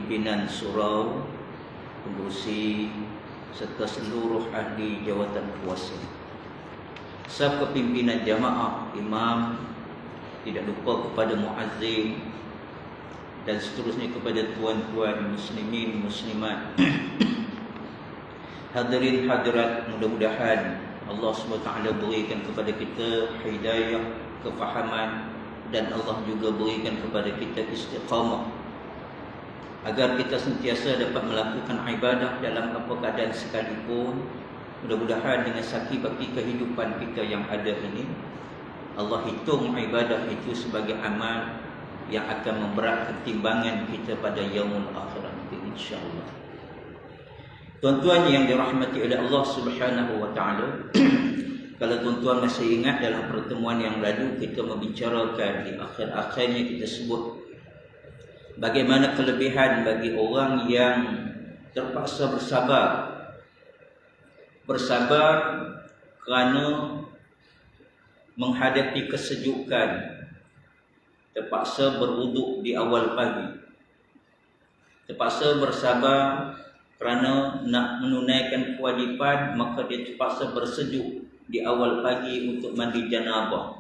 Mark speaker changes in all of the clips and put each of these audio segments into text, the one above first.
Speaker 1: pimpinan surau, pengurusi serta seluruh ahli jawatan kuasa, saf kepimpinan jamaah, imam, tidak lupa kepada muazzin dan seterusnya, kepada tuan-tuan muslimin muslimat, hadirin hadirat. Mudah-mudahan Allah SWT berikan kepada kita hidayah, kefahaman, dan Allah juga berikan kepada kita istiqamah, agar kita sentiasa dapat melakukan ibadah dalam apa keadaan sekalipun. Mudah-mudahan dengan saki-baki kehidupan kita yang ada ini, Allah hitung ibadah itu sebagai amal yang akan memberatkan timbangan kita pada yaumul akhirat, insya-Allah. Tuan-tuan yang dirahmati oleh Allah Subhanahu wa taala, kalau tuan-tuan masih ingat, dalam pertemuan yang lalu kita membicarakan, di akhir-akhirnya kita sebut bagaimana kelebihan bagi orang yang terpaksa bersabar. Bersabar kerana menghadapi kesejukan, terpaksa berwuduk di awal pagi, terpaksa bersabar kerana nak menunaikan kewajipan, maka dia terpaksa bersejuk di awal pagi untuk mandi janabah.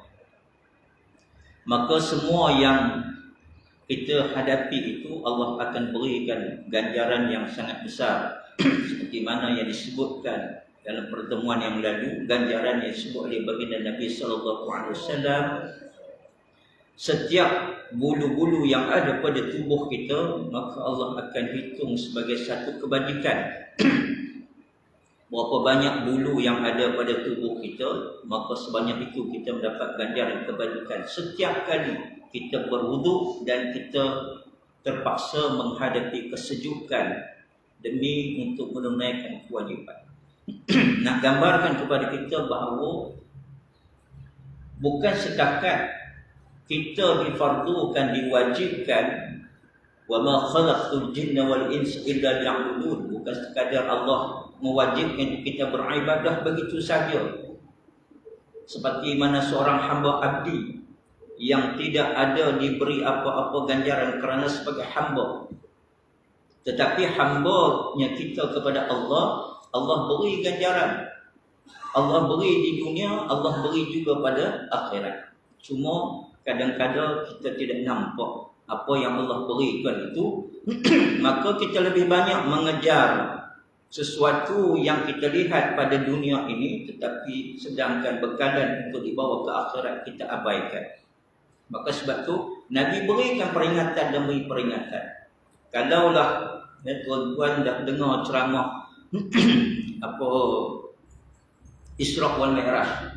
Speaker 1: Maka semua yang kita hadapi itu Allah akan berikan ganjaran yang sangat besar. Seperti mana yang disebutkan dalam pertemuan yang lalu, ganjaran yang disebut oleh baginda Nabi SAW, setiap bulu-bulu yang ada pada tubuh kita, maka Allah akan hitung sebagai satu kebajikan. Berapa banyak bulu yang ada pada tubuh kita, maka sebanyak itu kita mendapat ganjaran kebajikan. Setiap kali kita berwuduk dan kita terpaksa menghadapi kesejukan demi untuk menunaikan kewajipan. Nak gambarkan kepada kita bahawa bukan setakat kita difardukan, diwajibkan, wa ma khalaqtul jinna wal insa illa liya'budun, bukan sekadar Allah mewajibkan kita beribadah begitu saja, seperti mana seorang hamba abdi yang tidak ada diberi apa-apa ganjaran kerana sebagai hamba, tetapi hambanya kita kepada Allah, Allah beri ganjaran, Allah beri di dunia, Allah beri juga pada akhirat. Cuma kadang-kadang kita tidak nampak apa yang Allah berikan itu. Maka kita lebih banyak mengejar sesuatu yang kita lihat pada dunia ini, tetapi sedangkan bekalan untuk dibawa ke akhirat kita abaikan. Maka sebab tu Nabi berikan peringatan demi peringatan. Kalaulah tuan-tuan dah dengar ceramah apa Isra wal Mi'raj,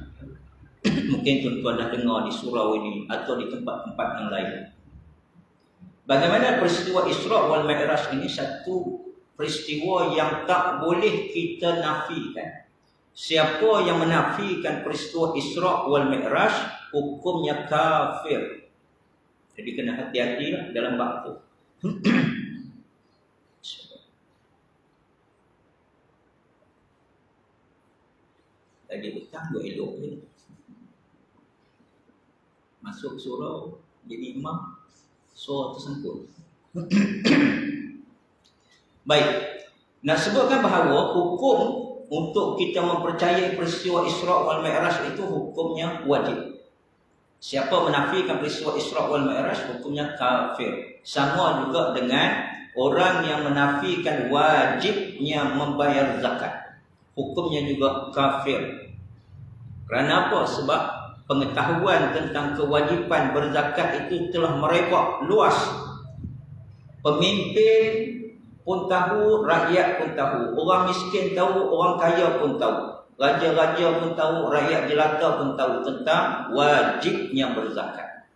Speaker 1: mungkin tuan-tuan dah dengar di surau ini atau di tempat-tempat yang lain. Bagaimana peristiwa Isra wal Mi'raj ini satu peristiwa yang tak boleh kita nafikan. Siapa yang menafikan peristiwa Isra wal Mi'raj, hukumnya kafir. Jadi kena hati-hati dalam bab tu. Tadi petang dua elok ni. Masuk surau, jadi imam, surau tersangkut. Baik, nak sebutkan bahawa hukum untuk kita mempercayai peristiwa Isra wal Mi'raj itu hukumnya wajib. Siapa menafikan peristiwa Isra wal Mi'raj, hukumnya kafir. Sama juga dengan orang yang menafikan wajibnya membayar zakat, hukumnya juga kafir. Kerana apa? Sebab pengetahuan tentang kewajipan berzakat itu telah merebak luas. Pemimpin pun tahu, rakyat pun tahu, orang miskin tahu, orang kaya pun tahu, raja-raja pun tahu, rakyat jelata pun tahu tentang wajibnya berzakat.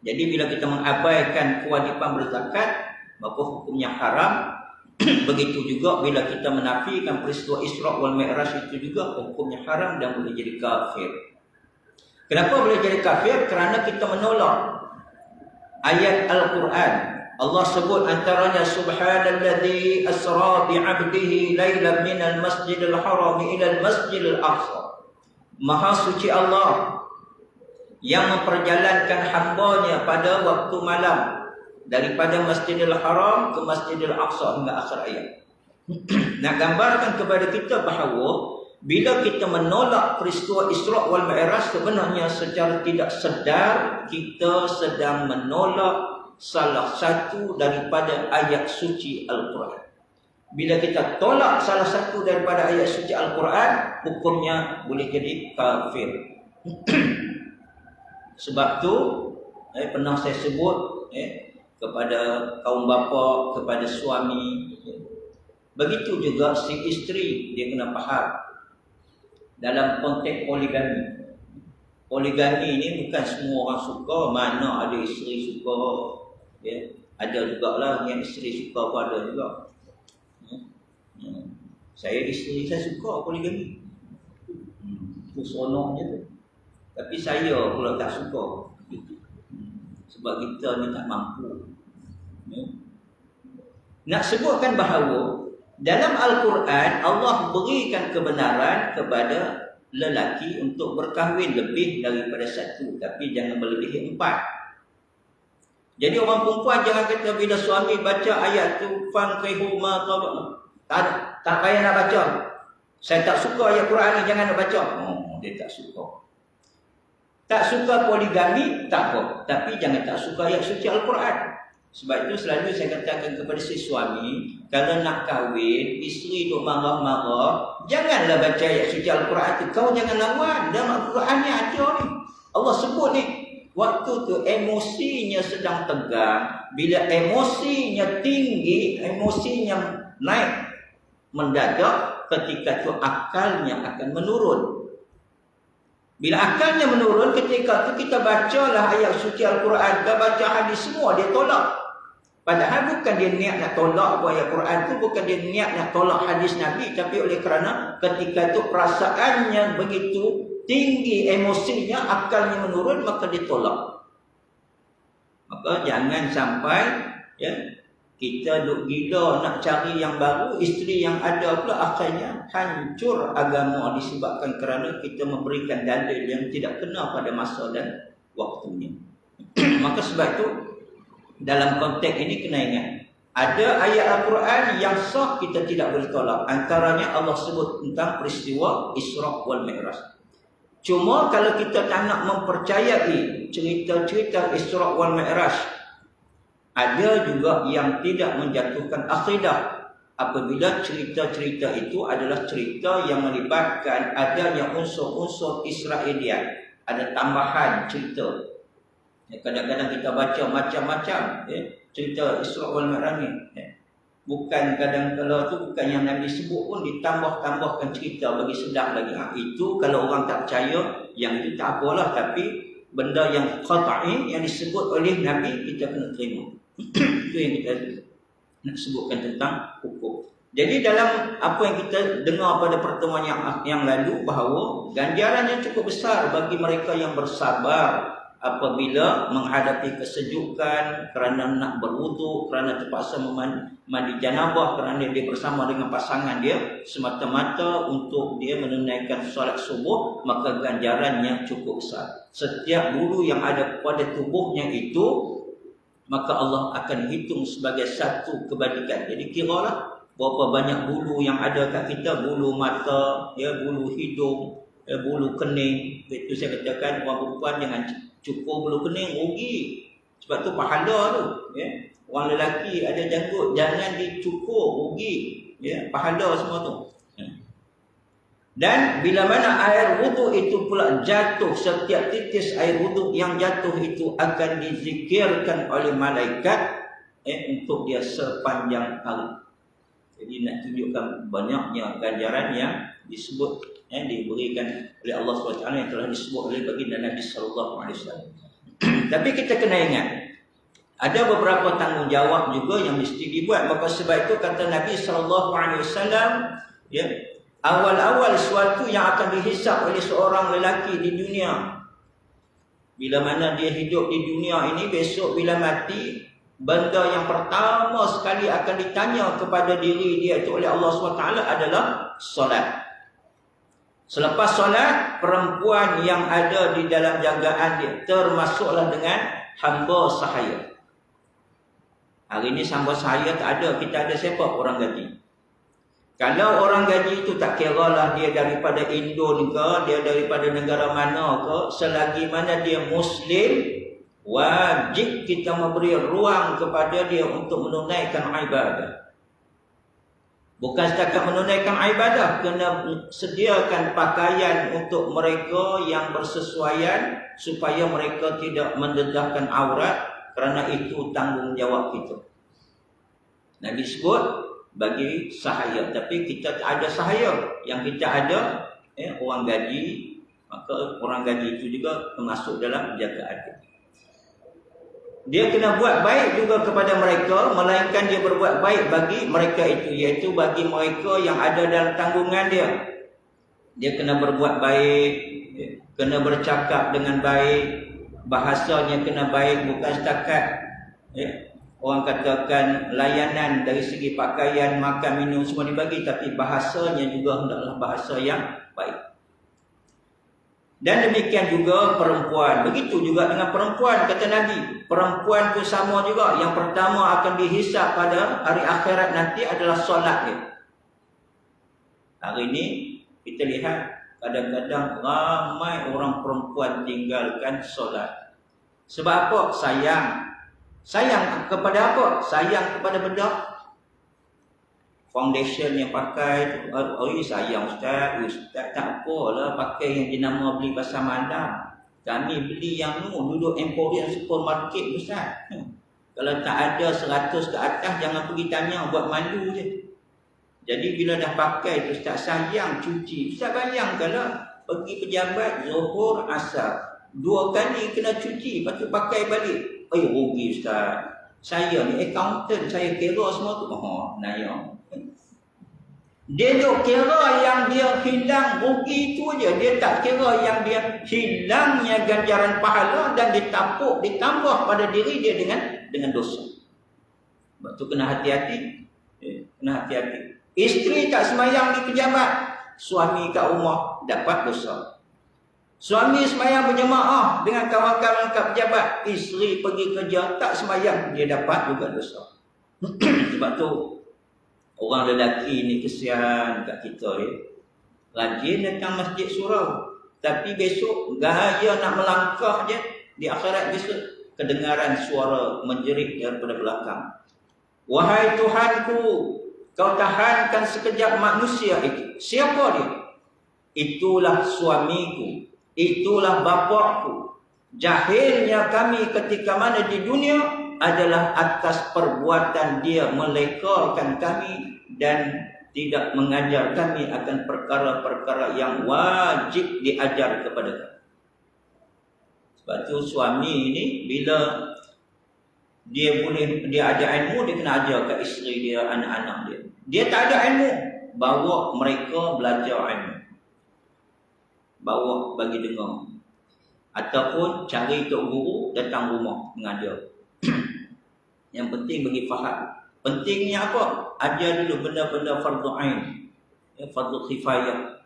Speaker 1: Jadi bila kita mengabaikan kewajipan berzakat, maka hukumnya haram. Begitu juga bila kita menafikan peristiwa Isra wal Mi'raj, itu juga hukumnya haram dan boleh jadi kafir. Kenapa boleh jadi kafir? Kerana kita menolak ayat Al-Quran. Allah sebut antaranya, subhanalladzi asra bi'abdihi lailan minal masjidil haram ilal masjidil aqsa. Maha suci Allah yang memperjalankan hambanya pada waktu malam daripada Masjidil Haram ke Masjidil Aqsa hingga akhir ayat. Nak gambarkan kepada kita bahawa bila kita menolak peristiwa Isra' wal Mi'raj, sebenarnya secara tidak sedar kita sedang menolak salah satu daripada ayat suci Al-Quran. Bila kita tolak salah satu daripada ayat suci Al-Quran, hukumnya boleh jadi kafir. Sebab tu pernah saya sebut kepada kaum bapa, kepada suami, begitu juga si isteri, dia kena faham dalam konteks poligami. Poligami ini bukan semua orang suka, mana ada isteri suka, ada jugalah yang isteri suka pun ada juga. Saya isteri saya suka poligami, itu sonoknya tu. Tapi saya pula tak suka, sebab kita ni tak mampu. Nak sebutkan bahawa dalam Al-Quran Allah berikan kebenaran kepada lelaki untuk berkahwin lebih daripada satu, tapi jangan melebihi 4. Jadi orang perempuan jangan kata bila suami baca ayat tu fankihu ma tak payah nak baca. Saya tak suka ayat Quran ni, jangan nak baca. Dia tak suka. Tak suka poligami, tak apa. Tapi jangan tak suka ayat suci Al-Quran. Sebab itu selalu saya katakan kepada si suami, kalau nak kahwin, isteri duk marah-marah, janganlah baca ayat suci Al-Quran tu. Kau jangan lawan. Dalam Al-Quran ni ada ni. Allah sebut ni. Waktu tu emosinya sedang tegang. Bila emosinya tinggi, emosinya naik mendadak, ketika tu akalnya akan menurun. Bila akalnya menurun, ketika tu kita bacalah ayat suci Al-Quran, kita baca hadis, semua dia tolak. Padahal bukan dia niat nak tolak ayat Quran tu, bukan dia niat nak tolak hadis Nabi, tapi oleh kerana ketika tu perasaannya begitu tinggi, emosinya, akalnya menurun, maka dia tolak. Maka jangan sampai kita duk gila nak cari yang baru, isteri yang ada pula akhirnya hancur agama disebabkan kerana kita memberikan dalil yang tidak kena pada masa dan waktunya. Maka sebab itu dalam konteks ini kena ingat, ada ayat Al-Quran yang sah kita tidak boleh tolak. Antaranya Allah sebut tentang peristiwa Isra' wal Mi'raj. Cuma kalau kita tak nak mempercayai cerita-cerita Isra' wal Mi'raj, ada juga yang tidak menjatuhkan akidah apabila cerita-cerita itu adalah cerita yang melibatkan adanya unsur-unsur Israeliat, ada tambahan cerita. Kadang-kadang kita baca macam-macam cerita Isra' wal Mi'raj ni. Bukan kadang-kadang tu bukan yang Nabi sebut pun, ditambah-tambahkan cerita bagi sedap lagi. Itu kalau orang tak percaya, yang itu tak apalah, tapi benda yang qat'i yang disebut oleh Nabi kita kena terima. Itu yang kita nak sebutkan tentang hukum. Jadi dalam apa yang kita dengar pada pertemuan yang lalu, bahawa ganjaran yang cukup besar bagi mereka yang bersabar apabila menghadapi kesejukan, kerana nak berwuduk, kerana terpaksa mandi janabah, kerana dia bersama dengan pasangan dia semata-mata untuk dia menunaikan solat subuh, maka ganjarannya cukup besar. Setiap bulu yang ada pada tubuhnya itu, maka Allah akan hitung sebagai satu kebajikan. Jadi kiralah berapa banyak bulu yang ada kat kita, bulu mata, bulu hidung, bulu kening. Itu saya katakan orang perempuan jangan cukur bulu kening, rugi. Sebab tu pahala tu. Orang lelaki ada janggut, jangan dicukur, rugi. Pahala semua tu. Dan bila mana air wuduk itu pula jatuh, setiap titis air wuduk yang jatuh itu akan dizikirkan oleh malaikat untuk dia sepanjang hari. Jadi nak tunjukkan banyaknya ganjaran yang disebut diberikan oleh Allah SWT yang telah disebut oleh baginda Nabi SAW. Tapi kita kena ingat, ada beberapa tanggungjawab juga yang mesti dibuat. Maka sebab itu kata Nabi SAW, awal-awal sesuatu yang akan dihisap oleh seorang lelaki di dunia, bila mana dia hidup di dunia ini, besok bila mati, benda yang pertama sekali akan ditanya kepada diri dia itu oleh Allah SWT adalah solat. Selepas solat, perempuan yang ada di dalam jagaan dia termasuklah dengan hamba sahaya. Hari ini sambil saya tak ada, kita ada siapa orang gaji. Kalau orang gaji itu tak kira lah dia daripada Indon ke, dia daripada negara mana ke, selagi mana dia Muslim, wajib kita memberi ruang kepada dia untuk menunaikan ibadah. Bukan setakat menunaikan ibadah, kena sediakan pakaian untuk mereka yang bersesuaian supaya mereka tidak mendedahkan aurat, kerana itu tanggungjawab kita. Nabi sebut bagi sahaya, tapi kita tak ada sahaya. Yang kita ada orang gaji, maka orang gaji itu juga termasuk dalam jagaan. Dia kena buat baik juga kepada mereka, melainkan dia berbuat baik bagi mereka itu, iaitu bagi mereka yang ada dalam tanggungan dia. Dia kena berbuat baik, kena bercakap dengan baik, bahasanya kena baik, bukan setakat orang katakan layanan dari segi pakaian, makan, minum semua dibagi, tapi bahasanya juga hendaklah bahasa yang baik. Dan demikian juga perempuan. Begitu juga dengan perempuan, kata Nabi. Perempuan tu sama juga. Yang pertama akan dihisap pada hari akhirat nanti adalah solat dia. Hari ini kita lihat kadang-kadang ramai orang perempuan tinggalkan solat. Sebab apa? Sayang. Sayang kepada apa? Sayang kepada benda. Foundation yang pakai, sayang Ustaz tak apalah pakai yang jenama beli pasar malam. Kami beli yang duduk Emporium supermarket Ustaz. Kalau tak ada 100 ke atas, jangan pergi tanya, buat malu je. Jadi bila dah pakai tu Ustaz, sayang cuci. Ustaz bayang kalau pergi pejabat Zuhur Asar 2 kali kena cuci, lepas tu pakai balik. Rugi Ustaz. Saya ni accountant, saya kira semua tu. Naya. Dia duk kira yang dia hilang rugi itu je. Dia tak kira yang dia hilangnya ganjaran pahala dan ditambah pada diri dia dengan dosa. Sebab tu kena hati-hati. Kena hati-hati. Isteri tak semayang di pejabat, suami kat rumah dapat dosa. Suami semayang berjemaah dengan kawan-kawan kat pejabat, isteri pergi kerja tak semayang, dia dapat juga dosa. Sebab tu orang lelaki ni kesian kat kita rajin datang masjid surau, tapi besok gaya nak melangkah je di akhirat besok kedengaran suara menjerit daripada belakang. Wahai Tuhanku, kau tahankan sekejap manusia itu. Siapa dia? Itulah suamiku, itulah bapakku. Jahilnya kami ketika mana di dunia adalah atas perbuatan dia melekalkan kami dan tidak mengajar kami akan perkara-perkara yang wajib diajar kepada kami. Sebab tu suami ini bila dia ada ilmu, dia kena ajar ke isteri dia, anak-anak dia. Dia tak ada ilmu, bawa mereka belajar ilmu. Bawa bagi dengar. Ataupun cari tok guru datang rumah mengajar. Yang penting bagi faham. Pentingnya apa? Ajar dulu benda-benda fardu ain. Fardu kifayah.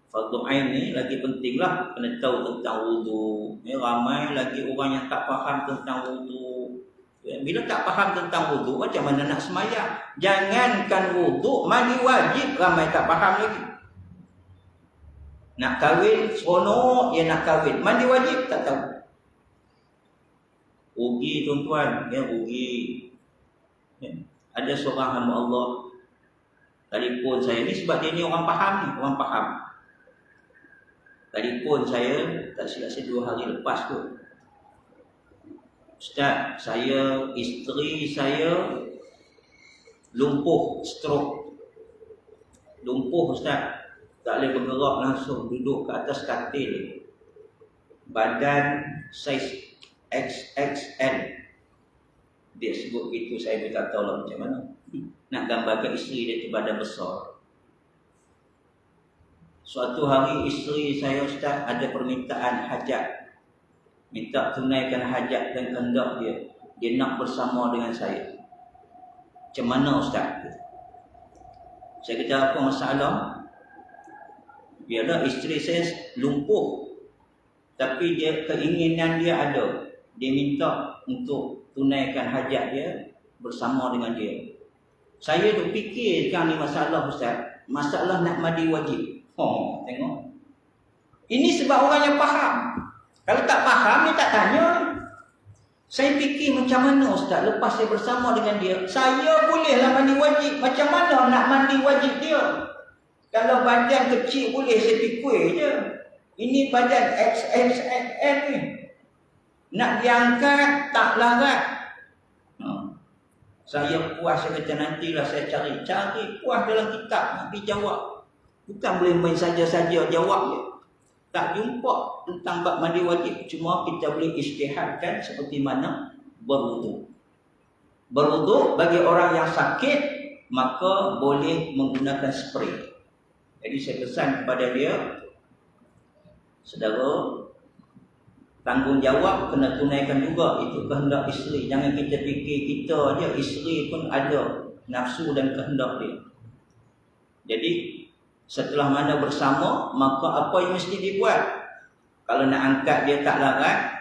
Speaker 1: Fardu ain ni lagi pentinglah, kena tahu tentang wudu. Ramai lagi orang yang tak faham tentang wudu. Bila tak faham tentang wudu, macam mana nak semayang? Jangankan wudu, mandi wajib ramai tak faham lagi. Nak kahwin, seronok dia nak kahwin. Mandi wajib tak tahu. Rugi tuan-tuan, rugi. Ada seorang hamba Allah telefon saya ni, sebab dia ni orang faham ni, orang faham. Telefon saya, tak silap saya 2 hari lepas tu. Ustaz, isteri saya lumpuh, stroke. Lumpuh Ustaz, tak boleh bergerak langsung, duduk ke atas katil. Badan saiz XXL. Dia sebut begitu, saya pun tak tahu lah macam mana. Nak gambarkan isteri dia tu badan besar. Suatu hari isteri saya Ustaz ada permintaan hajat. Minta tunaikan hajat dan kehendak dia. Dia nak bersama dengan saya. Macam mana Ustaz? Saya kata apa masalah? Biarlah isteri saya lumpuh, tapi keinginan dia ada. Dia minta untuk tunaikan hajat dia bersama dengan dia. Saya duk fikirkan ni masalah Ustaz, masalah nak mandi wajib. Tengok. Ini sebab orang yang faham. Kalau tak faham dia tak tanya. Saya fikir macam mana Ustaz, lepas saya bersama dengan dia, saya bolehlah mandi wajib. Macam mana nak mandi wajib dia? Kalau badan kecil boleh saya pikir je. Ini badan XXL ni. Nak diangkat tak larat. Saya puas, saya kata nantilah saya cari puas dalam kitab nak pergi jawab. Bukan boleh main saja-saja jawab je. Tak jumpa tentang bab mandi wajib. Cuma kita boleh ijtihadkan seperti mana berwuduk. Berwuduk bagi orang yang sakit, maka boleh menggunakan spray. Jadi saya pesan kepada dia, saudara, tanggungjawab kena tunaikan juga. Itu kehendak isteri. Jangan kita fikir kita aja, isteri pun ada nafsu dan kehendak dia. Jadi setelah mana bersama, maka apa yang mesti dibuat? Kalau nak angkat dia tak larat,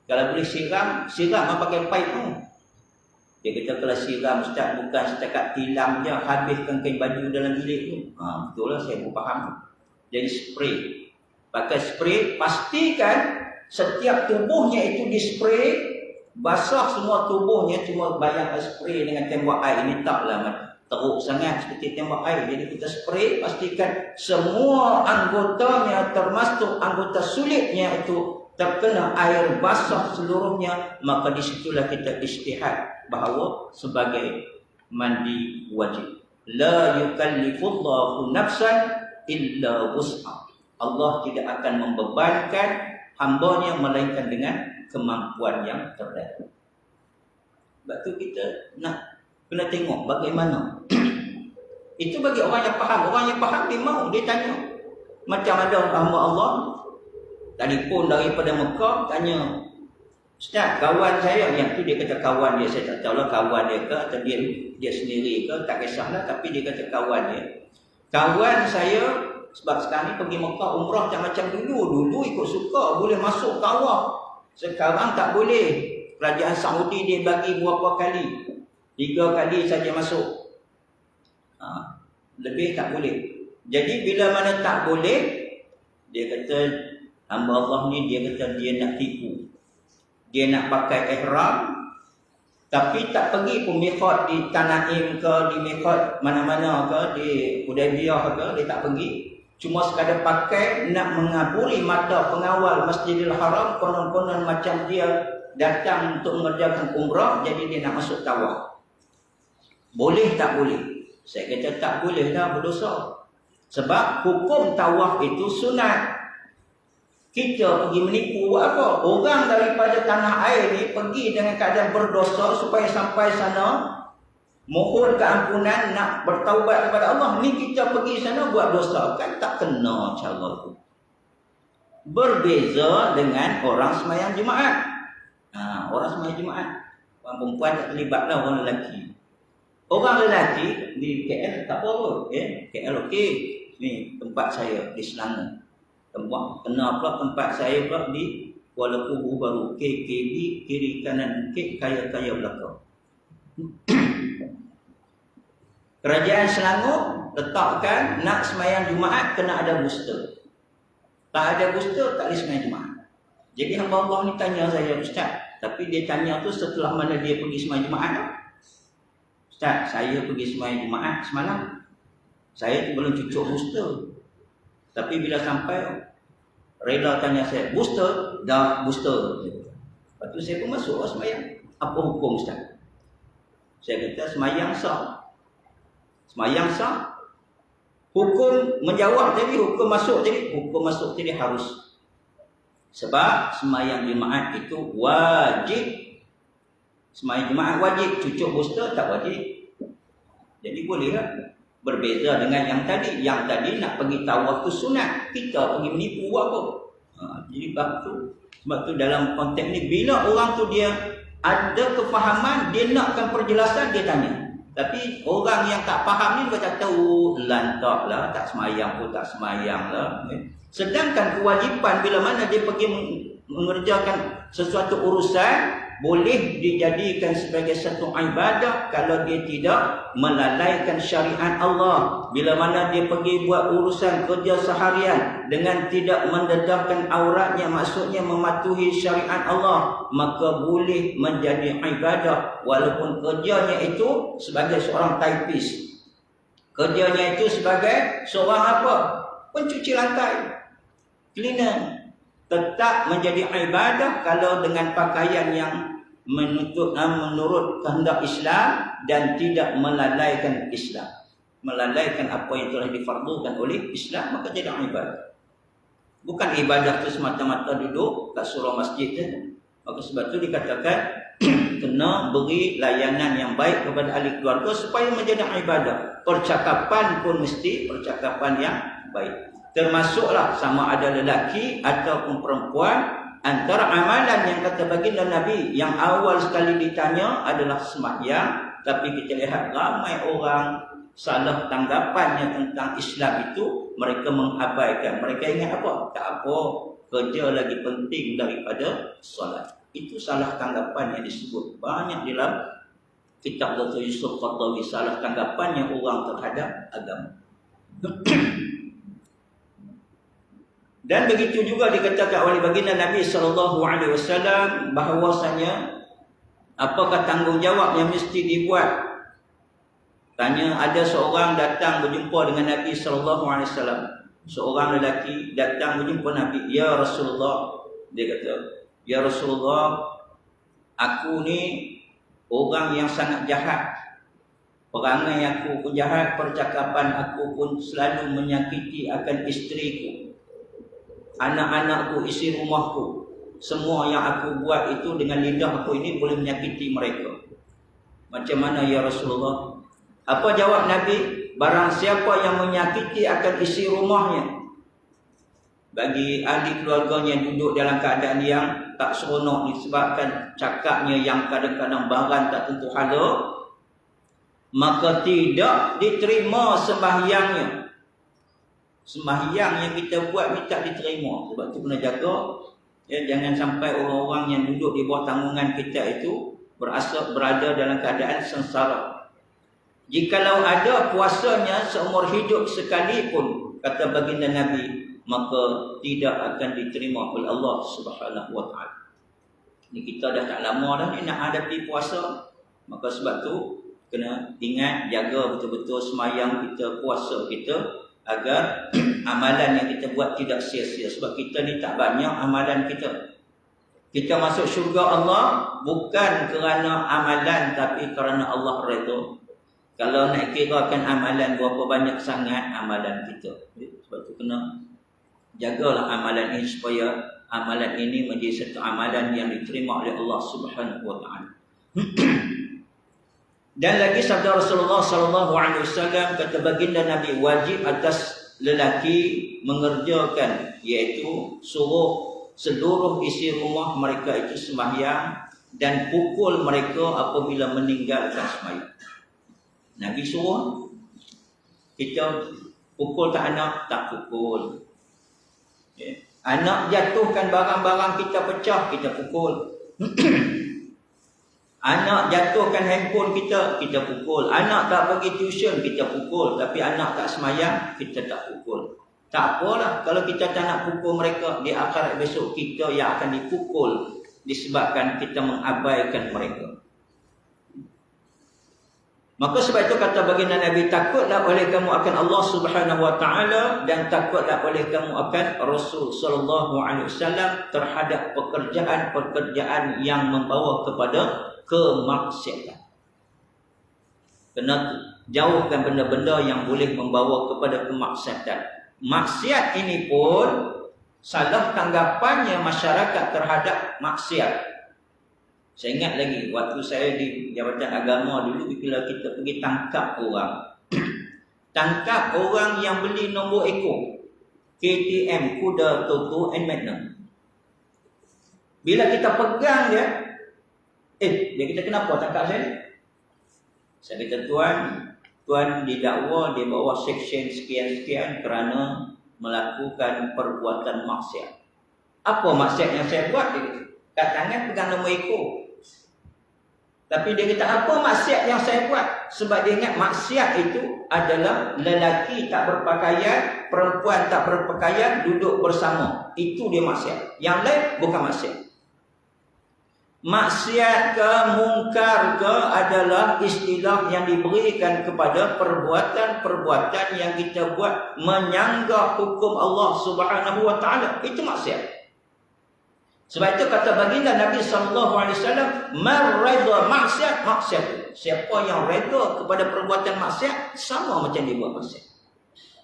Speaker 1: kalau boleh siram pakai paip tu. Dia kata kalau siram Ustaz bukan setakat tilam je, habiskan kain baju dalam bilik tu. Betul lah, saya pun faham. Jadi spray. Pakai spray, pastikan setiap tubuhnya itu di spray, basah semua tubuhnya. Cuma bayangkan spray dengan tembak air ini taklah teruk sangat seperti tembak air. Jadi kita spray, pastikan semua anggotanya termasuk anggota sulitnya itu terkena air basah seluruhnya. Maka disitulah kita ijtihad bahawa sebagai mandi wajib. La yukallifullahu nafsan illa wus'ah. Allah tidak akan membebankan hambanya melainkan dengan kemampuan yang terdapat. Sebab tu kita nak kena tengok bagaimana. Itu bagi orang yang faham. Orang yang faham dia mau, dia tanya. Macam ada hamba Allah telefon daripada Mekah, tanya, Ustaz, kawan saya, yang tu dia kata kawan dia, saya tak tahu lah kawan dia ke atau dia sendiri ke, tak kisahlah, tapi dia kata kawan dia. Kawan saya, sebab sekarang ni pergi Mekah umrah tak macam dulu ikut suka, boleh masuk kawah. Sekarang tak boleh. Kerajaan Saudi dia bagi berapa kali? 3 kali saja masuk. Lebih tak boleh. Jadi bila mana tak boleh, dia kata hamba Allah ni, dia kata dia nak tipu. Dia nak pakai ihram, tapi tak pergi pun miqat di Tanaim ke, di miqat mana-mana ke, di Hudaybiyah ke, dia tak pergi. Cuma sekadar pakai nak mengaburi mata pengawal Masjidil Haram, konon-konon macam dia datang untuk mengerjakan umrah, jadi dia nak masuk tawaf. Boleh tak boleh? Saya kata tak boleh dah, berdosa. Sebab hukum tawaf itu sunat. Kita pergi menipu buat apa? Orang daripada tanah air ni pergi dengan keadaan berdosa supaya sampai sana mohon keampunan, nak bertaubat kepada Allah. Ni kita pergi sana buat dosa, kan tak kena cara tu. Berbeza dengan orang semayang Jumaat. Orang semayang Jumaat, orang perempuan tak terlibat lah, orang lelaki. Orang lelaki di KL tak apa pun. KL okey. Ni tempat saya di Selangor. Kena pula tempat saya pula di Kuala Kubu Baru. KKB, kiri kanan bukit, kaya-kaya belakang. Kerajaan Selangor letakkan nak semayang Jumaat kena ada booster. Tak ada booster tak boleh semayang Jumaat. Jadi hamba Allah ni tanya saya, Ustaz, tapi dia tanya tu setelah mana dia pergi semayang Jumaat tak? Ustaz, saya pergi semayang Jumaat semalam. Saya belum cucuk booster. Tapi bila sampai, rela tanya saya, booster? Dah booster. Lepas tu saya pun masuk semayang. Apa hukum Ustaz? Saya kata semayang sah. Semayang sah. Hukum menjawab tadi, hukum masuk tadi harus. Sebab semayang Jumaat itu wajib. Semayang Jumaat wajib, cucuk booster tak wajib. Jadi boleh lah. Berbeza dengan yang tadi. Yang tadi nak pergi tawaf tu sunat. Kita pergi menipu buat apa? Jadi sebab tu dalam konteks ni, bila orang tu dia ada kefahaman, dia nakkan perjelasan, dia tanya. Tapi orang yang tak faham ni dia kata, lantak lah, tak semayang pun tak semayang lah. Sedangkan kewajipan bila mana dia pergi mengerjakan sesuatu urusan boleh dijadikan sebagai satu ibadah kalau dia tidak melalaikan syariat Allah. Bila mana dia pergi buat urusan kerja seharian dengan tidak mendedahkan auratnya, maksudnya mematuhi syariat Allah, maka boleh menjadi ibadah walaupun kerjanya itu sebagai seorang typist. Kerjanya itu sebagai seorang apa? Pencuci lantai, cleaner. Tetap menjadi ibadah kalau dengan pakaian yang menurut kehendak Islam dan tidak melalaikan Islam. Melalaikan apa yang telah difardukan oleh Islam, maka jadi ibadah. Bukan ibadah itu semata-mata duduk kat surau masjid saja. Maka sebab itu dikatakan kena beri layanan yang baik kepada ahli keluarga supaya menjadi ibadah. Percakapan pun mesti percakapan yang baik. Termasuklah sama ada lelaki ataupun perempuan, antara amalan yang kata baginda Nabi yang awal sekali ditanya adalah sembahyang. Tapi kita lihat ramai orang salah tanggapannya tentang Islam itu, mereka mengabaikan. Mereka ingat apa? Tak apa, kerja lagi penting daripada solat. Itu salah tanggapan yang disebut banyak dalam kitab Dr. Yusuf Qaradawi, salah tanggapan yang orang terhadap agama. Dan begitu juga dikatakan oleh baginda Nabi SAW bahawasanya apakah tanggungjawab yang mesti dibuat. Tanya, ada seorang datang berjumpa dengan Nabi SAW. Seorang lelaki datang berjumpa Nabi. Ya Rasulullah, dia kata, ya Rasulullah, aku ni orang yang sangat jahat. Perangai aku pun jahat, percakapan aku pun selalu menyakiti akan isteriku, anak-anakku, isi rumahku. Semua yang aku buat itu dengan lidah aku ini boleh menyakiti mereka. Macam mana ya Rasulullah? Apa jawab Nabi? Barang siapa yang menyakiti akan isi rumahnya, bagi ahli keluarganya duduk dalam keadaan yang tak seronok disebabkan cakapnya yang kadang-kadang barang tak tentu hala, maka tidak diterima sembahyangnya. Sembahyang yang kita buat ni tak diterima. Sebab tu kena jaga, ya, jangan sampai orang-orang yang duduk di bawah tanggungan kita itu berada dalam keadaan sengsara. Jikalau ada puasanya seumur hidup sekalipun, kata baginda Nabi, maka tidak akan diterima oleh Allah Subhanahu wa taala. Ni kita dah tak lama dah ni nak hadapi puasa. Maka sebab tu kena ingat, jaga betul-betul sembahyang kita, puasa kita, agar amalan yang kita buat tidak sia-sia. Sebab kita ni tak banyak amalan kita. Kita masuk syurga Allah bukan kerana amalan, tapi kerana Allah redha. Kalau nak kirakan amalan berapa banyak sangat amalan kita. Sebab tu kena jagalah amalan ini supaya amalan ini menjadi satu amalan yang diterima oleh Allah Subhanahu wa taala. Dan lagi sabda Rasulullah SAW, kata baginda Nabi, wajib atas lelaki mengerjakan, iaitu suruh seluruh isi rumah mereka itu sembahyang dan pukul mereka apabila meninggalkan sembahyang. Nabi suruh kita pukul tak anak, tak pukul. Ya. Anak jatuhkan barang-barang kita pecah, kita pukul. Anak jatuhkan handphone kita, kita pukul. Anak tak pergi tuition, kita pukul. Tapi anak tak semayang, kita tak pukul. Tak apalah kalau kita tak nak pukul mereka. Di akhirat besok kita yang akan dipukul disebabkan kita mengabaikan mereka. Maka sebab itu kata baginda Nabi, takutlah oleh kamu akan Allah Subhanahu wa taala dan takutlah oleh kamu akan Rasul sallallahu alaihi wasallam terhadap pekerjaan-pekerjaan yang membawa kepada kemaksiatan. Kena jauhkan benda-benda yang boleh membawa kepada kemaksiatan. Maksiat ini pun salah tanggapannya masyarakat terhadap maksiat. Saya ingat lagi waktu saya di Jabatan Agama dulu, bila kita pergi tangkap orang. Tangkap orang yang beli nombor ekor KTM, kuda, Toto and Magnum. Bila kita pegang dia, dia kata, kenapa tangkap saya? Saya kata, tuan didakwa di bawah seksyen sekian-sekian kerana melakukan perbuatan maksiat. Apa maksiat yang saya buat? Kat tangan pegang nombor ekor. Tapi dia kata, apa maksiat yang saya buat? Sebab dia ingat maksiat itu adalah lelaki tak berpakaian, perempuan tak berpakaian, duduk bersama. Itu dia maksiat. Yang lain bukan maksiat. Maksiat ke mungkar ke adalah istilah yang diberikan kepada perbuatan-perbuatan yang kita buat menyanggah hukum Allah Subhanahu wa taala. Itu maksiat. Sebab itu kata baginda Nabi SAW, "Man redha maksiat, maksiat." Siapa yang redha kepada perbuatan maksiat, sama macam dia buat maksiat.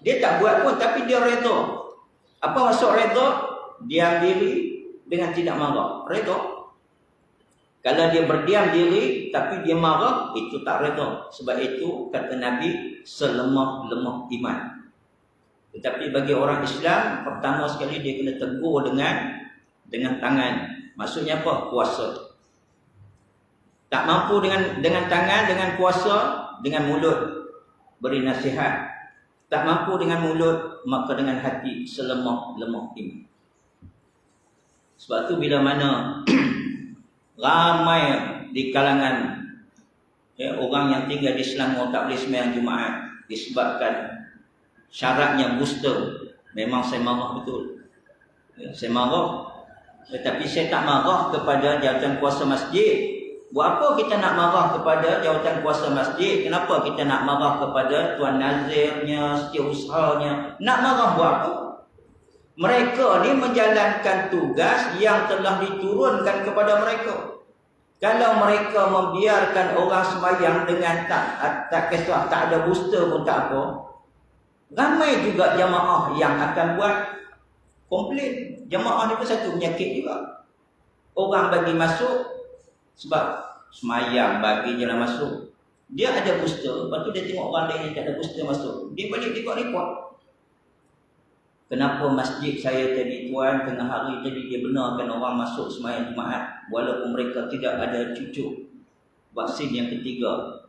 Speaker 1: Dia tak buat pun, tapi dia redha. Apa maksud redha? Diam diri dengan tidak marah. Redha. Kalau dia berdiam diri, tapi dia marah, itu tak redha. Sebab itu, kata Nabi, selemah-lemah iman. Tetapi bagi orang Islam, pertama sekali dia kena tegur dengan tangan. Maksudnya apa? Kuasa. Tak mampu dengan tangan, dengan kuasa, dengan mulut beri nasihat. Tak mampu dengan mulut, maka dengan hati selemah-lemah iman. Sebab tu bila mana ramai di kalangan orang yang tinggal di Selangor tak boleh sembahyang Jumaat disebabkan syaratnya booster, memang saya marah betul. Saya marah. Tetapi saya tak marah kepada jawatan kuasa masjid. Buat apa kita nak marah kepada jawatan kuasa masjid? Kenapa kita nak marah kepada Tuan Nazirnya, setiausahanya? Nak marah buat apa? Mereka ni menjalankan tugas yang telah diturunkan kepada mereka. Kalau mereka membiarkan orang sembahyang dengan tak kisah, tak ada booster pun tak apa, ramai juga jamaah yang akan buat komplain. Jamaah ni pun satu penyakit juga. Orang bagi masuk sebab semayang bagi jalan masuk. Dia ada booster, lepas tu dia tengok orang lain yang tak ada booster masuk. Dia balik dia buat report. Kenapa masjid saya tadi tuan, tengah hari tadi dia benarkan orang masuk semayang Jumaat walaupun mereka tidak ada cucuk vaksin yang ketiga.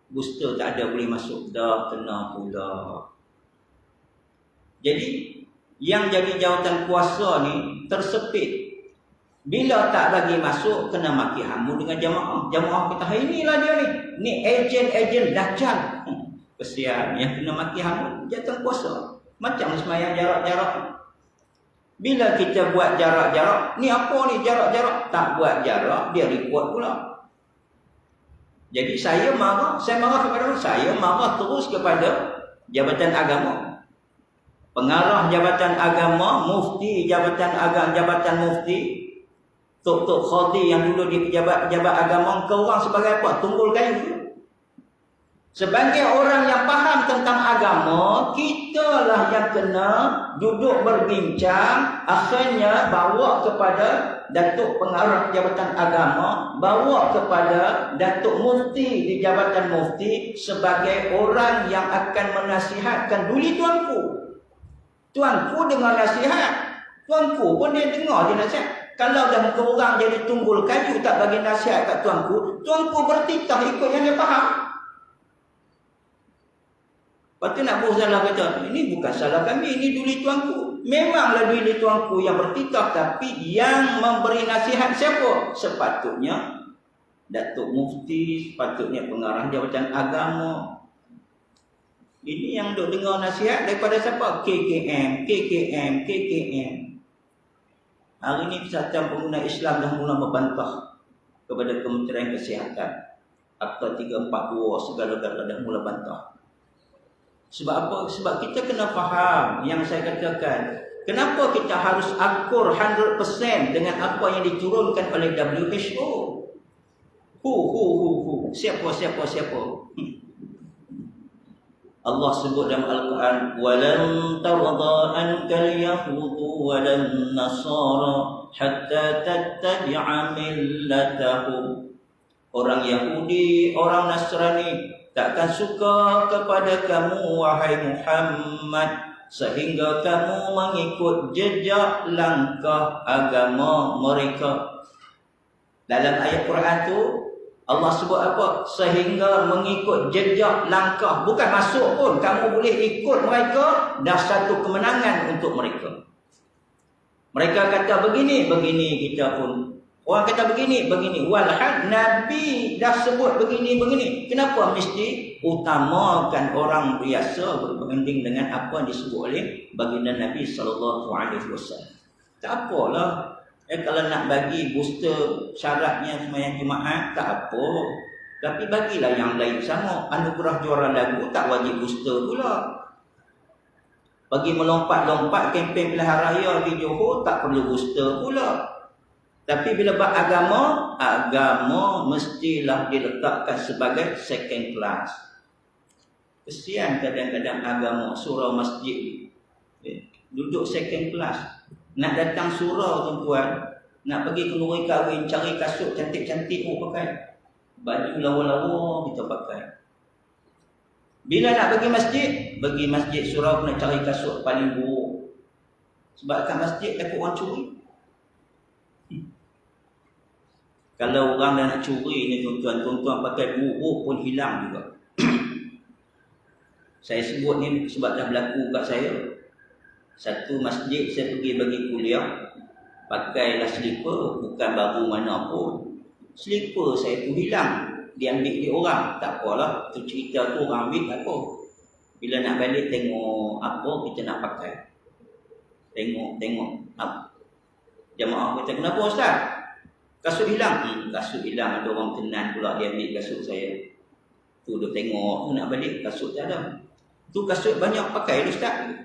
Speaker 1: Booster tak ada boleh masuk. Dah kena pula. Jadi yang jadi jawatan kuasa ni tersepit. Bila tak bagi masuk, kena maki hamu dengan jamaah. Jamaah kata, inilah dia ni. Ni ejen-ejen dajjal. Kesian yang kena maki hamu jawatan kuasa. Macam semayang jarak-jarak. Bila kita buat jarak-jarak, ni apa ni jarak-jarak? Tak buat jarak, dia report pula. Jadi saya marah kepada saya marah terus kepada Jabatan Agama. Pengarah Jabatan Agama, mufti Jabatan Agama, Jabatan Mufti, Tok Khadi yang dulu di pejabat-pejabat agama, kau orang sebagai apa? Tunggul kayu. Sebagai orang yang faham tentang agama, kitalah yang kena duduk berbincang, akhirnya bawa kepada Datuk Pengarah Jabatan Agama, bawa kepada Datuk Mufti di Jabatan Mufti sebagai orang yang akan menasihatkan. Duli Tuanku dengar nasihat. Tuanku pun dia dengar dia nasihat. Kalau dah muka orang jadi tunggul kayu tak bagi nasihat kat tuanku bertitah ikut yang dia faham. Lepas tu nak salah kata, ini bukan salah kami, ini duli tuanku. Memanglah duli tuanku yang bertitah, tapi yang memberi nasihat siapa? Sepatutnya Datuk Mufti, sepatutnya Pengarah Jabatan Agama. Ini yang duk dengar nasihat daripada siapa? KKM. Hari ini Persatuan Pengguna Islam dah mula membantah kepada Kementerian Kesihatan. Akta 342 segala-galanya dah mula bantah. Sebab apa? Sebab kita kena faham yang saya katakan. Kenapa kita harus akur 100% dengan apa yang diturunkan oleh WHO? Siapa? Allah sebut dalam Al-Quran, "Walan tarda ankal yahudu walan nasara hatta tattabi'a millatahum." Orang Yahudi, orang Nasrani takkan suka kepada kamu wahai Muhammad sehingga kamu mengikut jejak langkah agama mereka. Dalam ayat Quran tu Allah sebut apa? Sehingga mengikut jejak langkah. Bukan masuk pun. Kamu boleh ikut mereka. Dah satu kemenangan untuk mereka. Mereka kata begini, kita pun. Orang kata begini. Walhal Nabi dah sebut begini. Kenapa mesti utamakan orang biasa berbanding dengan apa yang disebut oleh baginda Nabi SAW? Tak apalah. Kalau nak bagi booster syaratnya sembahyang Jumaat, tak apa. Tapi bagilah yang lain sama. Anugerah juara lagu tak wajib booster pula. Bagi melompat-lompat kempen pilihan raya di Johor tak perlu booster pula. Tapi bila bab agama mestilah diletakkan sebagai second class. Kesian kadang-kadang agama surau masjid duduk second class. Nak datang surau tuan-tuan, nak pergi kenduri kahwin cari kasut cantik-cantik pakai. Baju lawa-lawa kita pakai. Bila nak pergi masjid surau nak cari kasut paling buruk. Sebab kat masjid takut orang curi. Kalau orang dah nak curi ni tuan-tuan pakai buruk pun hilang juga. Saya sebut ni sebab dah berlaku kat saya. Satu masjid saya pergi bagi kuliah, pakailah slipper, bukan baru mana pun. Slipper saya tu hilang. Diambil di orang, tak apalah, tu cerita tu orang ambil tak apa. Bila nak balik tengok apa kita nak pakai. Tengok apa. Jemaah kata, kenapa Ustaz? Kasut hilang. Kasut hilang, ada orang kenal pula dia ambil kasut saya. Tu dia tengok, nak balik kasut tak ada. Tu kasut banyak pakai Ustaz.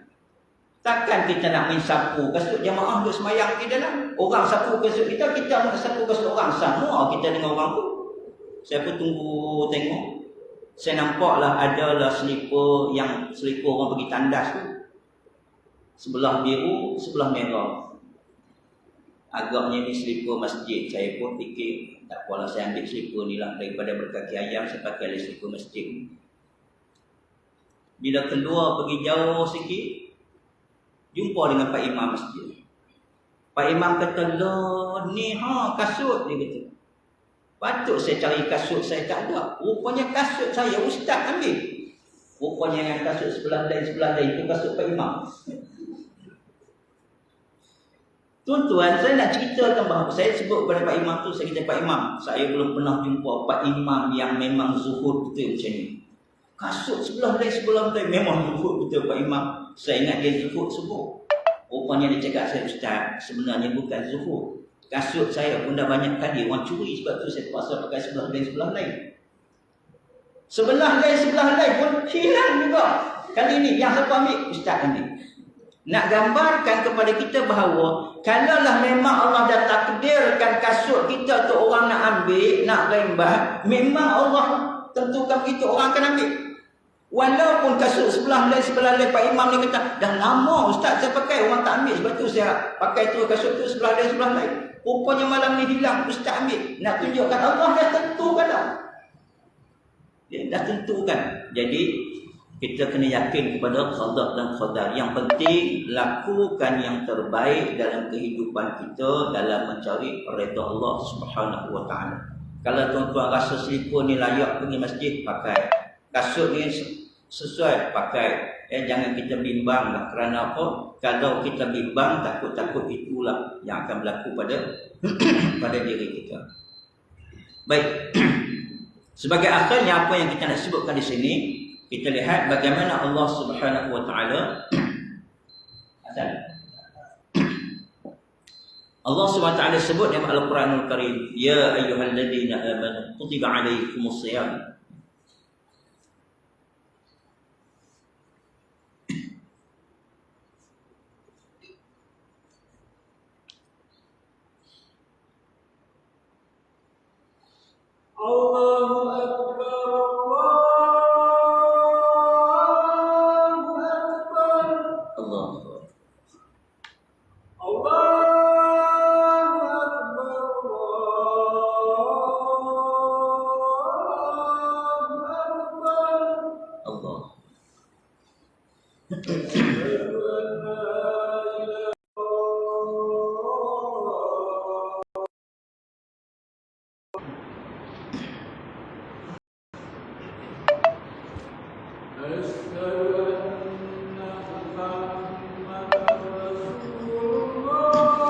Speaker 1: Takkan kita nak main sapu kasut jemaah duk semayang di dalam. Orang sapu kasut kita nak sapu kasut orang. Sama kita dengan orang tu. Saya pun tunggu tengok. Saya nampaklah adalah selipar orang pergi tandas tu. Sebelah biru, sebelah merah. Agaknya ni selipar masjid. Saya pun fikir, tak apalah saya ambil selipar ni lah. Daripada berkaki ayam, saya pakai selipar masjid. Bila keluar pergi jauh sikit, jumpa dengan Pak Imam masjid. Pak Imam kata, "Loh, ni kasut," dia kata. Patut saya cari kasut saya tak ada. Rupanya kasut saya Ustaz ambil. Rupanya yang kasut sebelah lain itu kasut Pak Imam. Tuan-tuan, saya nak ceritakan bahawa saya sebut kepada Pak Imam tu, saya kata, "Pak Imam, saya belum pernah jumpa Pak Imam yang memang zuhud betul macam ni. Kasut sebelah lain memang zuhud betul Pak Imam. Saya ingat dia zuhud sebut." Rupanya dia cakap, "Saya Ustaz, sebenarnya bukan zuhud. Kasut saya pun dah banyak kali orang curi, sebab tu saya terpaksa pakai sebelah lain. Sebelah lain pun hilang juga. Kali ni yang siapa ambil? Ustaz ambil." Nak gambarkan kepada kita bahawa kalaulah memang Allah dah takdirkan kasut kita tu orang nak ambil, nak rembat, memang Allah tentukan begitu orang akan ambil. Walaupun kasut sebelah lain Pak Imam ni kata, "Dah lama Ustaz saya pakai, orang tak ambil, sebab tu saya pakai tu kasut tu sebelah lain. Rupanya malam ni hilang, Ustaz ambil." Nak tunjukkan Allah dah tentukan dah. Dia dah tentukan. Jadi kita kena yakin kepada qada dan qadar. Yang penting lakukan yang terbaik dalam kehidupan kita dalam mencari redha Allah Subhanahu wa taala. Kalau tuan-tuan rasa selipar ni layak pergi masjid, pakai. Kasut ni sesuai, pakai. Jangan kita bimbang lah. Kerana apa? Kalau kita bimbang, takut-takut itulah yang akan berlaku pada diri kita. Baik. Sebagai akhirnya apa yang kita nak sebutkan di sini, kita lihat bagaimana Allah Subhanahu wa taala Allah Subhanahu wa taala sebut dalam Al-Quranul Karim, "Ya ayyuhalladzina amanu kutiba alaikumus shiyam."
Speaker 2: Allahu Akbar, Allahu Akbar. Asyhadu anna Muhammadar Rasulullah.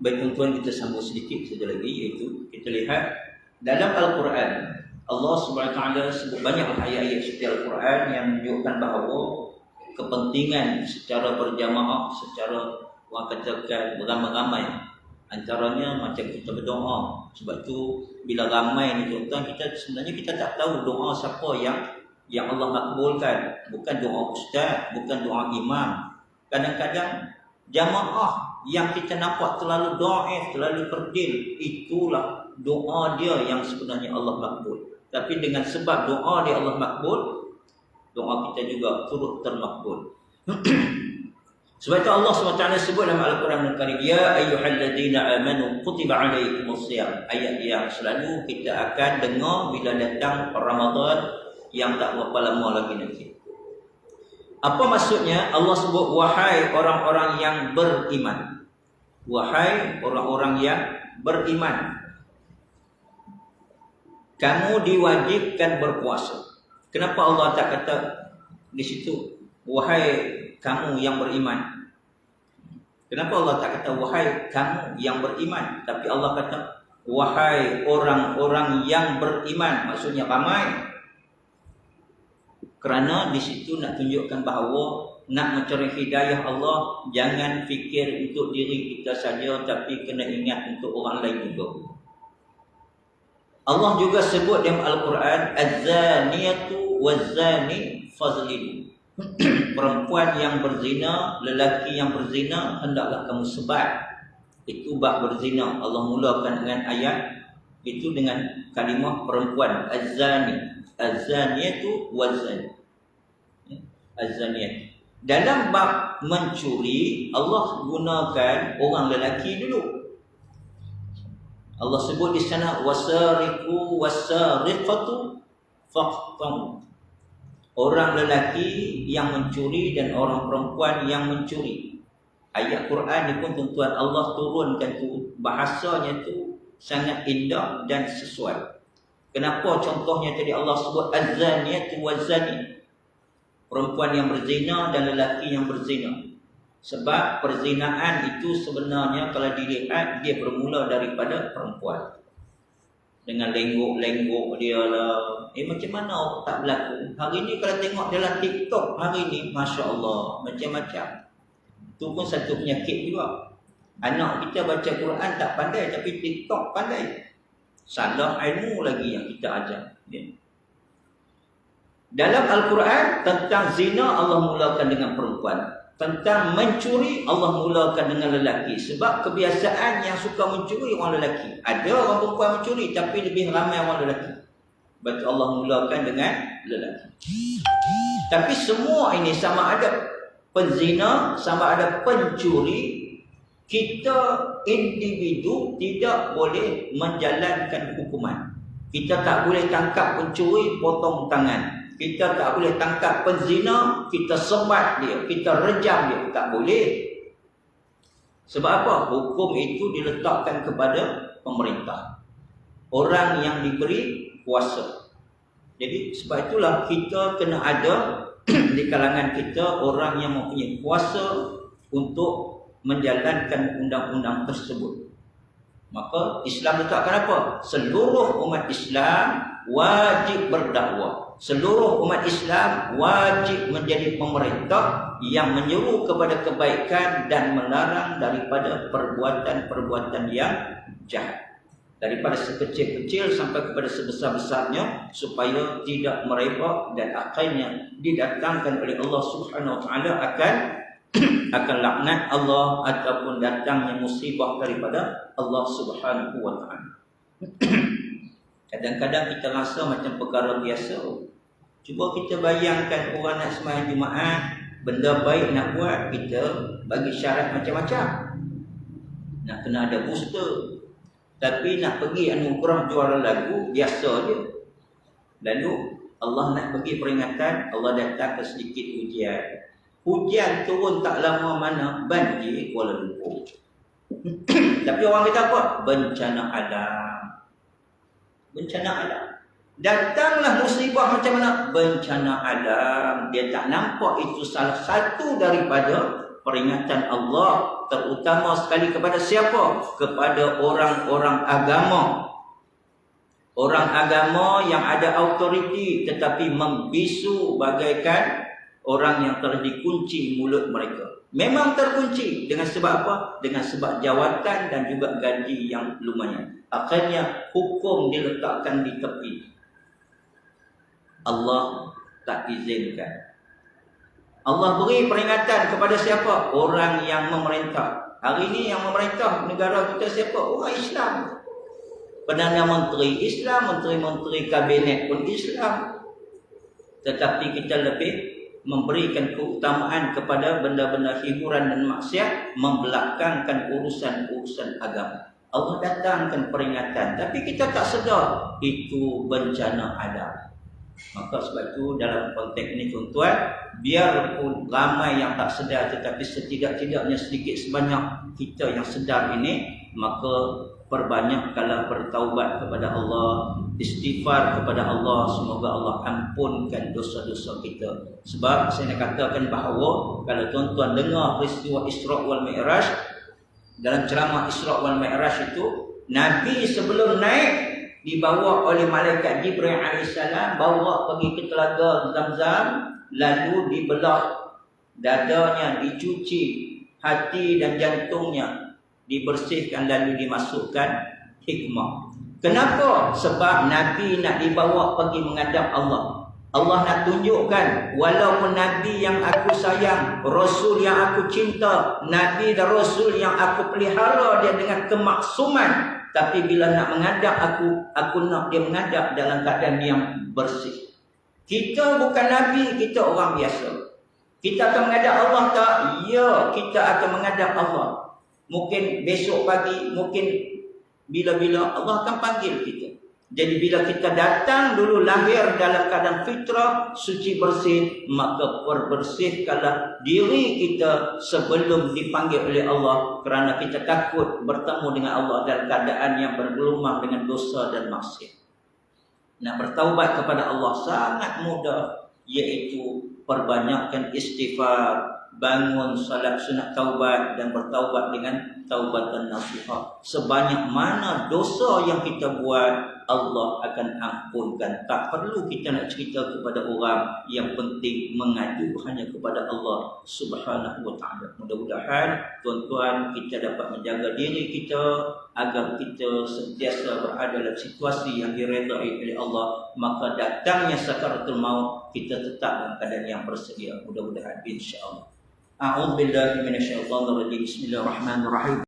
Speaker 1: Baik tuan-tuan, kita sambung sedikit saja lagi, iaitu kita lihat dalam Al-Quran Allah Subhanahu Wa Taala sebut banyak ayat-ayat suci Al-Quran yang menunjukkan bahawa kepentingan secara berjamaah, secara orang katakan beramai-ramai, antaranya macam kita berdoa. Sebab tu bila ramai ni tuan-tuan, kita sebenarnya kita tak tahu doa siapa yang Allah makbulkan. Bukan doa ustaz, bukan doa imam. Kadang-kadang jamaah yang kita nampak terlalu dhaif, terlalu kerdil, itulah doa dia yang sebenarnya Allah makbul. Tapi dengan sebab doa dia Allah makbul, doa kita juga turut termakbul. Sebab itu Allah SWT sebut dalam Al-Quran Al-Karim, ya ayyuhalladzina amanu kutiba alaikumusiyam. Ayat yang selalu kita akan dengar bila datang Ramadan yang tak berapa lama lagi nanti. Apa maksudnya? Allah sebut, wahai orang-orang yang beriman. Wahai orang-orang yang beriman, kamu diwajibkan berpuasa. Kenapa Allah tak kata di situ, wahai kamu yang beriman? Kenapa Allah tak kata, wahai kamu yang beriman? Tapi Allah kata, wahai orang-orang yang beriman. Maksudnya ramai. Kerana di situ nak tunjukkan bahawa nak mencari hidayah Allah, jangan fikir untuk diri kita saja, tapi kena ingat untuk orang lain juga. Allah juga sebut dalam Al-Quran, az-zaniyatu waz-zani fazlilu. Perempuan yang berzina, lelaki yang berzina, hendaklah kamu sebat. Itu bab berzina. Allah mulakan dengan ayat itu dengan kalimah perempuan, az-zani. Az-zaniyatu waz-zani. Az-zaniyat. Dalam bab mencuri, Allah gunakan orang lelaki dulu. Allah sebut di sana, wasariqu wasariqatu faqtam. Orang lelaki yang mencuri dan orang perempuan yang mencuri. Ayat Quran ni pun tuan-tuan, Allah turunkan tu, bahasanya tu sangat indah dan sesuai. Kenapa contohnya tadi Allah sebut az-zaniyatu waz-zani, perempuan yang berzina dan lelaki yang berzina. Sebab perzinaan itu sebenarnya kalau dilihat, dia bermula daripada perempuan. Dengan lenggok-lenggok dia lah. Macam mana tak berlaku? Hari ni kalau tengok dalam TikTok hari ni, Masya Allah, macam-macam. Itu pun satu penyakit juga. Anak kita baca Quran tak pandai, tapi TikTok pandai. Salah ilmu lagi yang kita ajar. Dalam Al-Quran tentang zina Allah mulakan dengan perempuan. Tentang mencuri Allah mulakan dengan lelaki. Sebab kebiasaan yang suka mencuri orang lelaki. Ada orang perempuan mencuri, tapi lebih ramai orang lelaki. Sebab Allah mulakan dengan lelaki. Tapi semua ini sama ada penzina, sama ada pencuri, kita individu tidak boleh menjalankan hukuman. Kita tak boleh tangkap pencuri, potong tangan. Kita tak boleh tangkap penzina, kita sebat dia, kita rejam dia. Tak boleh. Sebab apa? Hukum itu diletakkan kepada pemerintah. Orang yang diberi kuasa. Jadi sebab itulah kita kena ada di kalangan kita orang yang mempunyai kuasa untuk menjalankan undang-undang tersebut. Maka Islam letakkan apa? Seluruh umat Islam wajib berdakwah. Seluruh umat Islam wajib menjadi pemerintah yang menyeru kepada kebaikan dan melarang daripada perbuatan-perbuatan yang jahat. Daripada sekecil-kecil sampai kepada sebesar-besarnya, supaya tidak merebak dan akhirnya didatangkan oleh Allah Subhanahu Wa Taala akan laknat Allah ataupun datangnya musibah daripada Allah Subhanahu Wa Taala. Kadang-kadang kita rasa macam perkara biasa. Cuba kita bayangkan orang nak sembahyang Jumaat, benda baik nak buat, kita bagi syarat macam-macam. Nak kena ada booster. Tapi nak pergi anugerah juara lagu, biasa je. Lalu Allah nak bagi peringatan, Allah datang ke sedikit hujan. Hujan turun tak lama mana, banjir Kuala Lumpur. Tapi orang kata apa? Bencana alam. Bencana alam. Datanglah musibah macam mana? Bencana alam. Dia tak nampak itu salah satu daripada peringatan Allah, terutama sekali kepada siapa? Kepada orang-orang agama. Orang agama yang ada autoriti tetapi membisu bagaikan orang yang telah dikunci mulut mereka. Memang terkunci dengan sebab apa? Dengan sebab jawatan dan juga gaji yang lumayan. Akhirnya hukum diletakkan di tepi. Allah tak izinkan. Allah beri peringatan kepada siapa? Orang yang memerintah. Hari ini yang memerintah negara kita siapa? Orang Islam. Perdana Menteri Islam, menteri-menteri kabinet pun Islam. Tetapi kita lebih memberikan keutamaan kepada benda-benda hiburan dan maksiat, membelakangkan urusan-urusan agama. Allah datangkan peringatan, tapi kita tak sedar itu bencana alam. Maka sebab itu dalam konteks ini tuan-tuan, biarpun ramai yang tak sedar, tetapi setidak-tidaknya sedikit sebanyak kita yang sedar ini, maka perbanyakkanlah bertaubat kepada Allah, istighfar kepada Allah. Semoga Allah ampunkan dosa-dosa kita. Sebab saya nak katakan bahawa kalau tuan-tuan dengar peristiwa Isra' wal Mi'raj, dalam ceramah Isra' wal Mi'raj itu, Nabi sebelum naik dibawa oleh malaikat Jibril alaihissalam, bawa pergi ke telaga Zam-Zam, lalu dibelah dadanya, dicuci hati dan jantungnya, dibersihkan lalu dimasukkan hikmah. Kenapa? Sebab Nabi nak dibawa pergi menghadap Allah. Allah nak tunjukkan, walaupun Nabi yang aku sayang, Rasul yang aku cinta, Nabi dan Rasul yang aku pelihara dia dengan kemaksuman, tapi bila nak menghadap aku nak dia menghadap dalam keadaan yang bersih. Kita bukan Nabi, kita orang biasa. Kita akan menghadap Allah tak? Ya, kita akan menghadap Allah. Mungkin besok pagi, mungkin bila-bila Allah akan panggil kita. Jadi bila kita datang dulu lahir dalam keadaan fitrah, suci bersih, maka perbersihkanlah diri kita sebelum dipanggil oleh Allah, kerana kita takut bertemu dengan Allah dalam keadaan yang bergelumang dengan dosa dan maksiat. Nak bertaubat kepada Allah sangat mudah, iaitu perbanyakkan istighfar, bangun salat sunat taubat dan bertaubat dengan taubatan nasuha. Sebanyak mana dosa yang kita buat, Allah akan ampunkan. Tak perlu kita nak cerita kepada orang, yang penting mengadu hanya kepada Allah Subhanahu Wa Taala. Mudah-mudahan tuan-tuan kita dapat menjaga diri kita agar kita sentiasa berada dalam situasi yang diredai oleh Allah. Maka datangnya sakaratul maut, kita tetap dalam keadaan yang bersedia. Mudah-mudahan insya-Allah. A'udzubillahi minasyaitonir rajim. Bismillahirrahmanirrahim.